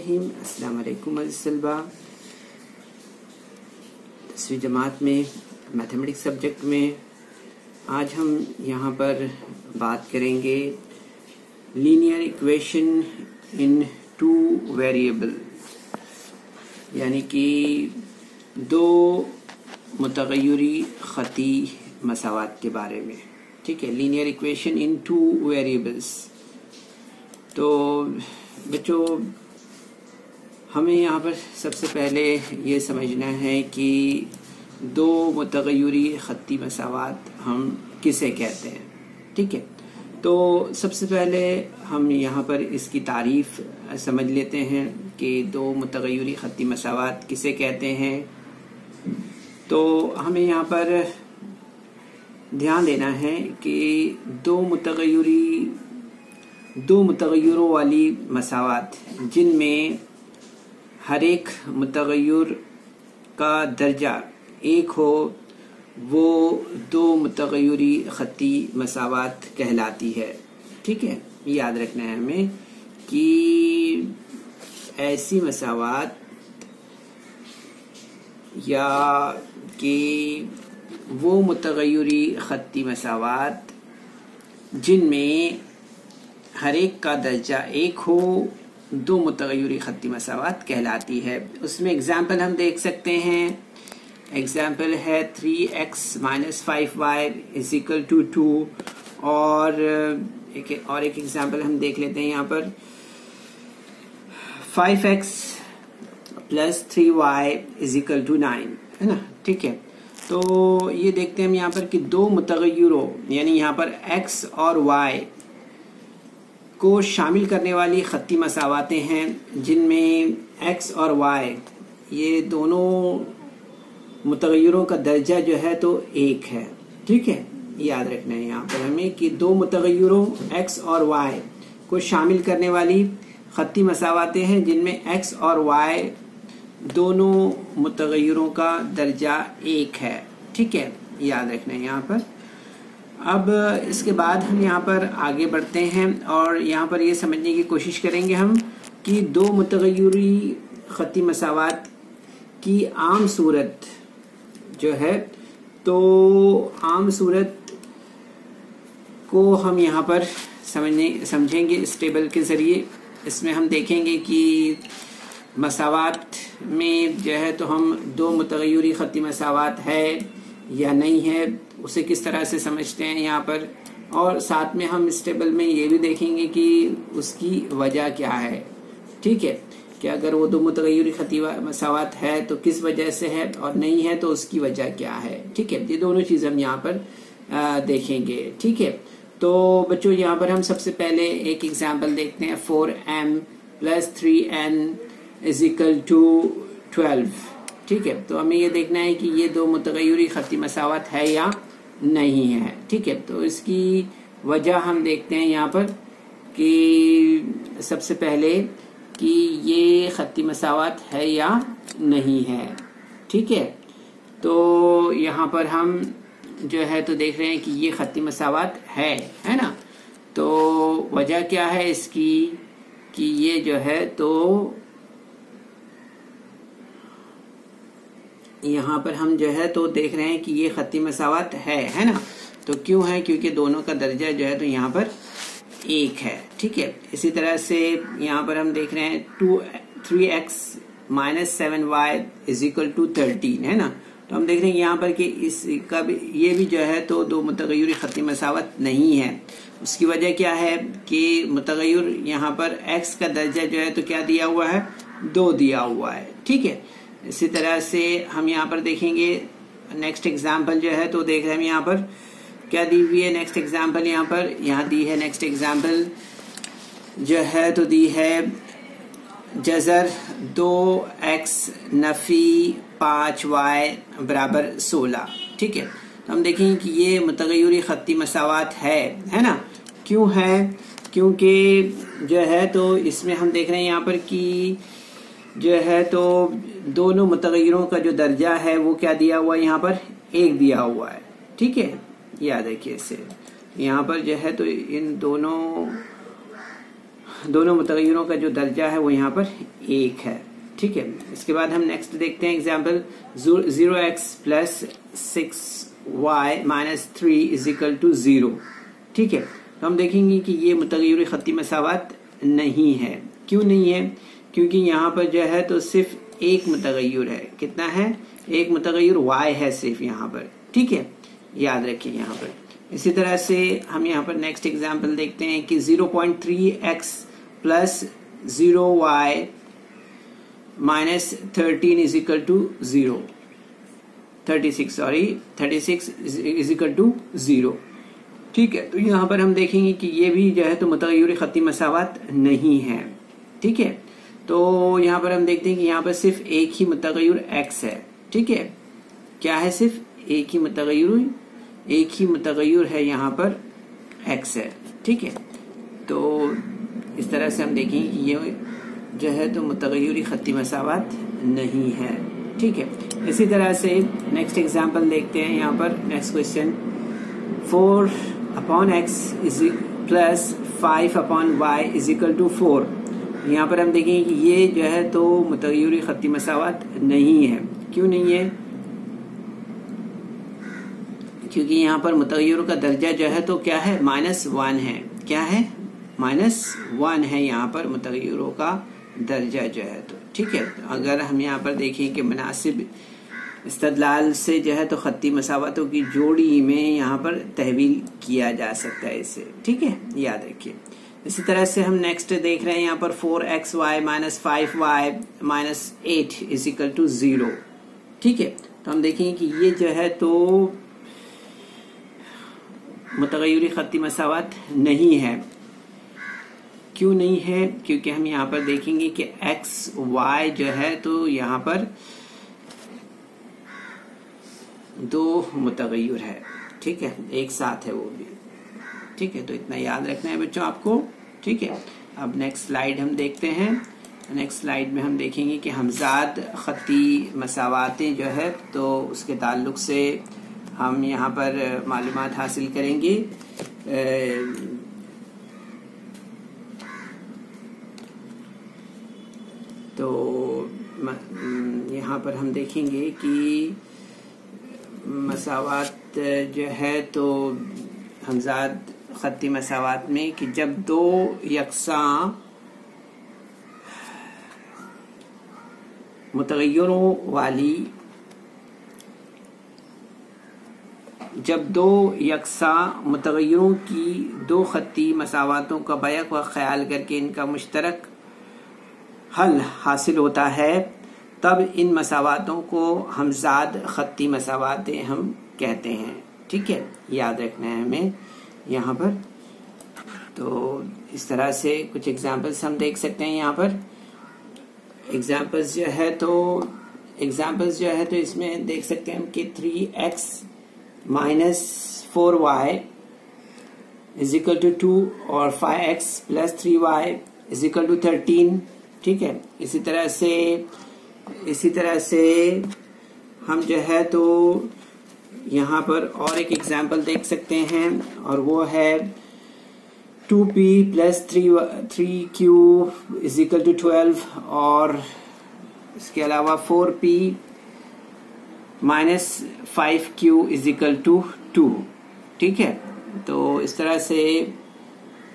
रहीम। अस्सलाम वालेकुम अज़ीज़ तलबा। 10वीं जमात में मैथमेटिक्स सब्जेक्ट में आज हम यहाँ पर बात करेंगे linear equation in two variable, यानी कि दो मुतग़य्यरी ख़ती मसावात के बारे में। ठीक है, linear equation in two variables. तो बच्चों, हमें यहाँ पर सबसे पहले ये समझना है कि दो मुतग़य्यरी ख़ती मसावात हम किसे कहते हैं। ठीक है, तो सबसे पहले हम यहाँ पर इसकी तारीफ़ समझ लेते हैं कि दो मुतग़य्यरी ख़ती मसावात किसे कहते हैं। तो हमें यहाँ पर ध्यान देना है कि दो मुतग़य्यरों वाली मसावात जिनमें हर एक मुतग़य्यर का दर्जा एक हो, वो दो मुतग़य्यरी ख़ती मसावात कहलाती है। ठीक है, याद रखना है हमें कि ऐसी मसावात या कि वो मुतग़य्यरी ख़ती मसावात जिनमें हर एक का दर्जा एक हो, दो मुतग़य्यरी ख़ती मसावात कहलाती है। उसमें एग्जाम्पल हम देख सकते हैं। एग्जाम्पल है 3x - 5y = 2 और एक एग्जाम्पल हम देख लेते हैं यहाँ पर 5x + 3y = 9, है ना। ठीक है, तो ये देखते हैं हम यहाँ पर कि दो मुतग़य्यरों यानी यहाँ पर x और y को शामिल करने वाली ख़ती मसावातें हैं जिनमें x और y ये दोनों मुतग़य्यरों का दर्जा जो है तो एक है। ठीक है, याद रखना है यहाँ पर हमें कि दो मुतग़य्यरों x और y को शामिल करने वाली ख़ती मसावातें हैं जिनमें x और y दोनों मुतग़य्यरों का दर्जा एक है। ठीक है, याद रखना है यहाँ पर। अब इसके बाद हम यहाँ पर आगे बढ़ते हैं और यहाँ पर ये समझने की कोशिश करेंगे हम कि दो मुतग़य्यरी ख़ती मसावात की आम सूरत जो है, तो आम सूरत को हम यहाँ पर समझेंगे इस टेबल के ज़रिए। इसमें हम देखेंगे कि मसावात में जो है तो हम दो मुतग़य्यरी ख़ती मसावात है या नहीं है, उसे किस तरह से समझते हैं यहाँ पर, और साथ में हम इस टेबल में ये भी देखेंगे कि उसकी वजह क्या है। ठीक है, कि अगर वो दो मुतग़य्यरी ख़ती मसावात है तो किस वजह से है, और नहीं है तो उसकी वजह क्या है। ठीक है, ये दोनों चीज़ हम यहाँ पर देखेंगे। ठीक है, तो बच्चों यहाँ पर हम सबसे पहले एक एग्जाम्पल देखते हैं 4m + 3n = 12। ठीक है, तो हमें ये देखना है कि ये दो मुतग़य्यरी ख़ती मसावात है या नहीं है। ठीक है, तो इसकी वजह हम देखते हैं यहाँ पर कि सबसे पहले कि ये ख़ती मसावात है या नहीं है। ठीक है, तो यहाँ पर हम जो है तो देख रहे हैं कि ये ख़ती मसावात है ना। तो वजह क्या है इसकी कि ये जो है तो यहाँ पर हम जो है तो देख रहे हैं कि ये ख़ती मसावात है ना। तो क्यों है? क्योंकि दोनों का दर्जा जो है तो यहाँ पर एक है। ठीक है, इसी तरह से यहाँ पर हम देख रहे हैं 3x - 7y = 13, है ना। तो हम देख रहे हैं यहाँ पर कि इसका भी ये भी जो है तो दो मुतग़य्यरी ख़ती मसावात नहीं है। उसकी वजह क्या है कि मुतग़य्यर यहाँ पर x का दर्जा जो है तो क्या दिया हुआ है, 2 दिया हुआ है। ठीक है, इसी तरह से हम यहाँ पर देखेंगे नेक्स्ट एग्जाम्पल जो है तो देख रहे हैं हम यहाँ पर क्या दी हुई है। नेक्स्ट एग्जाम्पल यहाँ दी है। नेक्स्ट एग्जाम्पल जो है तो दी है जज़र 2x नफ़ी 5y = 16। ठीक है, तो हम देखेंगे कि ये मुतग़य्यरी ख़ती मसावात है ना। क्यों है? क्योंकि जो है तो इसमें हम देख रहे हैं यहाँ पर कि जो है तो दोनों मुतग़य्यरों का जो दर्जा है वो क्या दिया हुआ है, यहाँ पर 1 दिया हुआ है। ठीक है, याद रखिए इसे। यहाँ पर जो है तो इन दोनों दोनों मुतगय्यरों का जो दर्जा है वो यहाँ पर 1 है। ठीक है, इसके बाद हम नेक्स्ट देखते हैं example 0x plus 6y minus 3 is equal to 0। ठीक है, तो हम देखेंगे कि ये मुतगय्यर खत्ती मसावत नहीं है। क्यों नहीं है? क्योंकि यहाँ पर जो है तो सिर्फ एक मुतगय्यर है। कितना है? एक मुतगय्यर y है सिर्फ यहाँ पर। ठीक है, याद रखिए यहाँ पर। इसी तरह से हम यहाँ पर नेक्स्ट एग्जाम्पल देखते हैं कि 0.3x plus 0y minus 13 is equal to 0, 36 is equal to 0। ठीक है, तो यहाँ पर हम देखेंगे कि ये भी जो है तो मुतगय्यर खत्ती मसावत नहीं है। ठीक है, तो यहाँ पर हम देखते हैं कि यहाँ पर सिर्फ एक ही मुतगय्यर x है। ठीक है, क्या है? सिर्फ एक ही मुतगय्यर है यहाँ पर x है। ठीक है, तो इस तरह से हम देखेंगे कि ये जो है तो मुतगय्यर खत्ती मसावत नहीं है। ठीक है, इसी तरह से नेक्स्ट एग्जाम्पल देखते हैं। यहाँ पर next question 4/x is plus 5/y is equal to 4। यहाँ पर हम देखेंगे कि ये जो है तो मुतगय्यर खत्ती मसावत नहीं है। क्यों नहीं है? क्योंकि यहाँ पर मुतगय्यर का दर्जा जो है तो क्या है? -1 है। क्या है? -1 है यहाँ पर मुतगय्यरों का दर्जा जो है तो। ठीक है, अगर हम यहाँ पर देखें कि मुनासिब इस्तदलाल से जो है तो खत्ती मसावतों की जोड़ी में यहाँ पर तहवील किया जा सकता है इसे। ठीक है, याद रखिए। इसी तरह से हम नेक्स्ट देख रहे हैं यहाँ पर 4xy minus 5y minus 8 is equal to 0। ठीक है, तो हम देखेंगे कि ये जो है तो मुतगय्यर खत्ती मसावत नहीं है। क्यों नहीं है? क्योंकि हम यहाँ पर देखेंगे कि x y जो है तो यहाँ पर दो मुतगय्यर है। ठीक है, एक साथ है वो भी। ठीक है, तो इतना याद रखना है बच्चों आपको। ठीक है, अब नेक्स्ट स्लाइड हम देखते हैं। नेक्स्ट स्लाइड में हम देखेंगे कि हमजाद खत्ती मसावातें जो है तो उसके ताल्लुक से हम यहाँ पर मालूमात हासिल करेंगे। तो यहाँ पर हम देखेंगे कि मसावात जो है तो हमजाद खत्ती मसावात में कि जब दो यकसा मुतगय्यरों वाली जब दो यकसा मुतगय्यरों की दो खत्ती मसावातों का बैक व ख्याल करके इनका मुश्तरक हल हासिल होता है, तब इन मसावातों को हमजाद खत्ती मसावातें हम कहते हैं। ठीक है, याद रखना है हमें यहाँ पर। तो इस तरह से कुछ एग्जाम्पल्स हम देख सकते हैं। यहाँ पर एग्जाम्पल्स जो है तो इसमें देख सकते हैं हम कि 3x minus 4y is equal to 2 और 5x plus 3y is equal to 13। ठीक है, इसी तरह से हम जो है तो यहाँ पर और एक एग्जाम्पल देख सकते हैं और वो है 2p plus 3q is equal to 12 और इसके अलावा 4p minus 5q is equal to 2। ठीक है, तो इस तरह से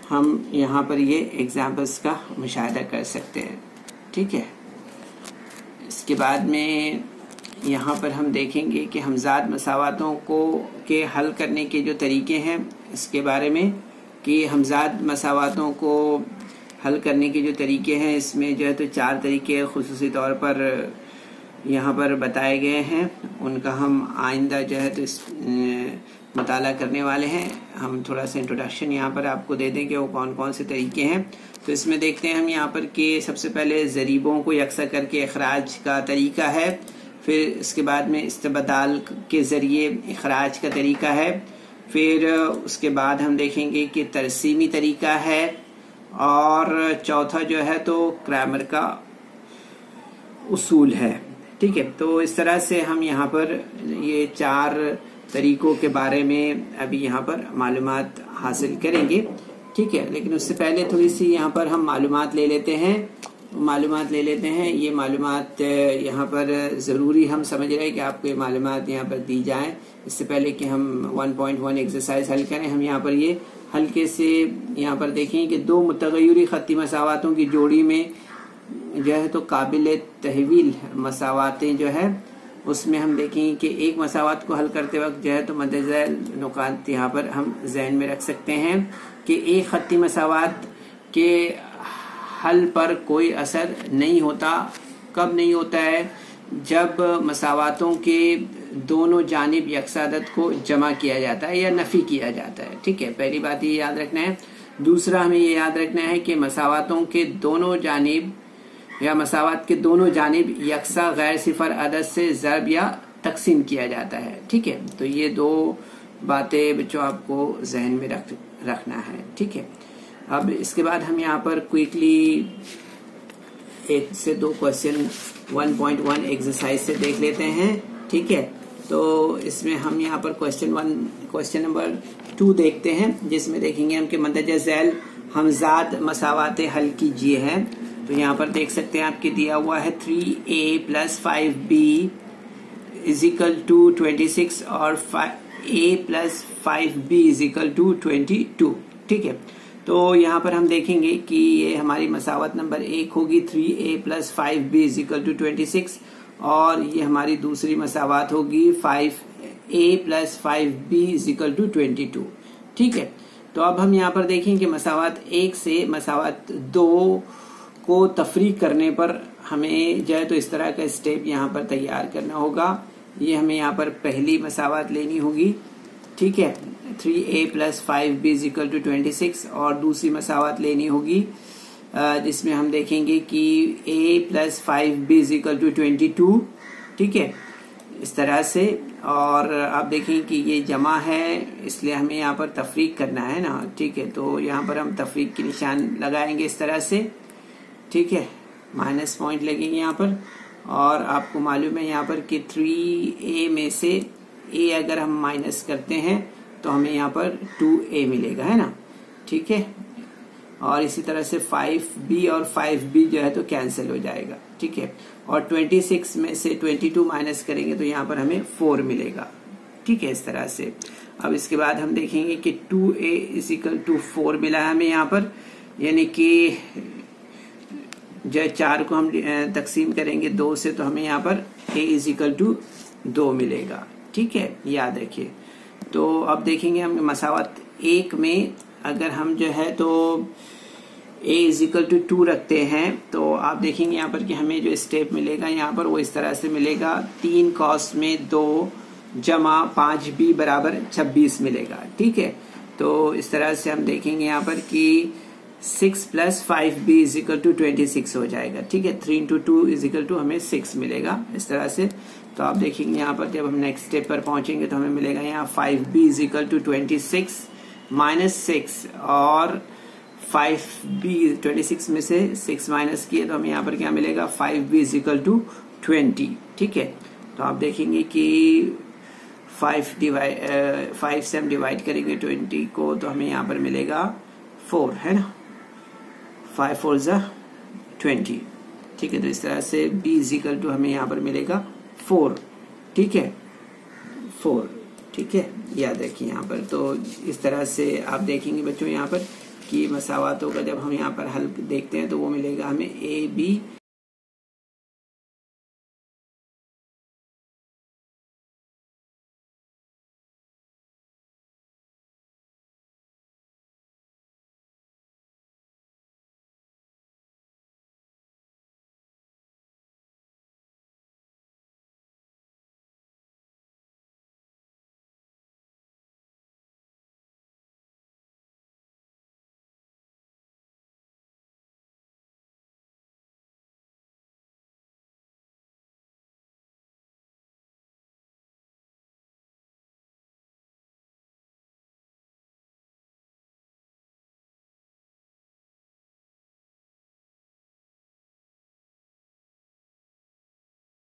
हम यहाँ पर ये एग्जाम्पल्स का मुशाहिदा कर सकते हैं। ठीक है, इसके बाद में यहाँ पर हम देखेंगे कि हमजाद मसावातों को के हल करने के जो तरीके हैं इसके बारे में, कि हमजाद मसावातों को हल करने के जो तरीके हैं इसमें जो है तो 4 तरीके खुसूसी तौर पर यहाँ पर बताए गए हैं। उनका हम आइंदा जो है तो इस मुताला करने वाले हैं। हम थोड़ा सा इंट्रोडक्शन यहाँ पर आपको दे दें कि वो कौन कौन से तरीके हैं। तो इसमें देखते हैं हम यहाँ पर कि सबसे पहले ज़रीबों को यकसा करके अखराज का तरीका है, फिर इसके बाद में इस्तेबदाल के ज़रिए अखराज का तरीका है, फिर उसके बाद हम देखेंगे कि तरसीमी तरीका है, और चौथा जो है तो क्रैमर का उसूल है। ठीक है, तो इस तरह से हम यहाँ पर ये 4 तरीकों के बारे में अभी यहाँ पर मालूमात हासिल करेंगे। ठीक है। लेकिन उससे पहले थोड़ी सी यहाँ पर हम मालूमात ले लेते हैं। ये मालूमात यहाँ पर ज़रूरी हम समझ रहे हैं कि आपको ये मालूमात यहाँ पर दी जाएं। इससे पहले कि हम 1.1 एक्सरसाइज हल करें, हम यहाँ पर ये हल्के से यहाँ पर देखें कि दो मुतग़य्यरी ख़त्ती मसावातों की जोड़ी में जो है तो काबिल तहवील मसावातें जो है उसमें हम देखेंगे कि एक मसावात को हल करते वक्त जो है तो मद्देनज़र नुकात यहाँ पर हम ज़हन में रख सकते हैं कि एक ख़त्ती मसावात के हल पर कोई असर नहीं होता। कब नहीं होता है? जब मसावातों के दोनों जानिब यकसा अदद को जमा किया जाता है या नफ़ी किया जाता है। ठीक है, पहली बात ये याद रखना है। दूसरा हमें ये याद रखना है कि मसावातों के दोनों जानिब या मसावात के दोनों जानिब यकसा गैर सिफर अदद से ज़रब या तकसीम किया जाता है। ठीक है, तो ये दो बातें बच्चों आपको जहन में रखना है। ठीक है, अब इसके बाद हम यहाँ पर क्विकली एक से दो क्वेश्चन 1.1 एक्सरसाइज से देख लेते हैं। ठीक है, तो इसमें हम यहाँ पर क्वेश्चन नंबर 2 देखते हैं, जिसमें देखेंगे हम कि मदद झैल हमजाद मसावाते हल कीजिए है। तो यहाँ पर देख सकते हैं आपके दिया हुआ है 3a + 5b = 26 और a + 5b = 22। ठीक है, तो यहाँ पर हम देखेंगे कि ये हमारी मसावत नंबर 1 होगी 3a + 5b = 26 और ये हमारी दूसरी मसावत होगी 5a + 5b = 22। ठीक है, तो अब हम यहाँ पर देखेंगे मसावत 1 से मसावत 2 को तफरीक करने पर हमें जो है तो इस तरह का स्टेप यहाँ पर तैयार करना होगा। ये हमें यहाँ पर पहली मसावत लेनी होगी। ठीक है, 3a + 5b = 26 और दूसरी मसावत लेनी होगी जिसमें हम देखेंगे कि a + 5b = 22। ठीक है, इस तरह से। और आप देखें कि ये जमा है, इसलिए हमें यहाँ पर तफरीक करना है ना। ठीक है, तो यहाँ पर हम तफरीक के निशान लगाएंगे इस तरह से। ठीक है, माइनस पॉइंट लगेंगे यहाँ पर। और आपको मालूम है यहाँ पर कि 3a में से a अगर हम माइनस करते हैं तो हमें यहाँ पर 2a मिलेगा, है ना। ठीक है, और इसी तरह से 5b और 5b जो है तो कैंसिल हो जाएगा। ठीक है, और 26 में से 22 माइनस करेंगे तो यहाँ पर हमें 4 मिलेगा। ठीक है, इस तरह से। अब इसके बाद हम देखेंगे कि 2a = 4 मिला है हमें यहाँ पर, यानी कि जो 4 को हम तकसीम करेंगे 2 से तो हमें यहाँ पर a = 2 मिलेगा। ठीक है, याद रखिए। तो अब देखेंगे हम मसावत 1 में अगर हम जो है तो a = 2 रखते हैं तो आप देखेंगे यहाँ पर कि हमें जो स्टेप मिलेगा यहाँ पर वो इस तरह से मिलेगा 3 cos में 2 जमा 5b = 26 मिलेगा। ठीक है, तो इस तरह से हम देखेंगे यहाँ पर कि 6 + 5b = 26 हो जाएगा। ठीक है, 3 × 2 = हमें 6 मिलेगा इस तरह से। तो आप देखेंगे यहाँ पर जब हम नेक्स्ट स्टेप पर पहुंचेंगे तो हमें मिलेगा यहाँ 5b = 26 - 6 और 5b 26 में से 6 माइनस किए तो हमें यहाँ पर क्या मिलेगा 5b = 20। ठीक है, तो आप देखेंगे कि 5 से हम डिवाइड करेंगे 20 को तो हमें यहाँ पर मिलेगा 4, है ना। 5 4 = 20। ठीक है, तो इस तरह से b = हमें यहाँ पर मिलेगा 4। ठीक है, 4। ठीक है, याद रखिए यहाँ पर। तो इस तरह से आप देखेंगे बच्चों यहाँ पर कि मसावातों का जब हम यहाँ पर हल देखते हैं तो वो मिलेगा हमें a b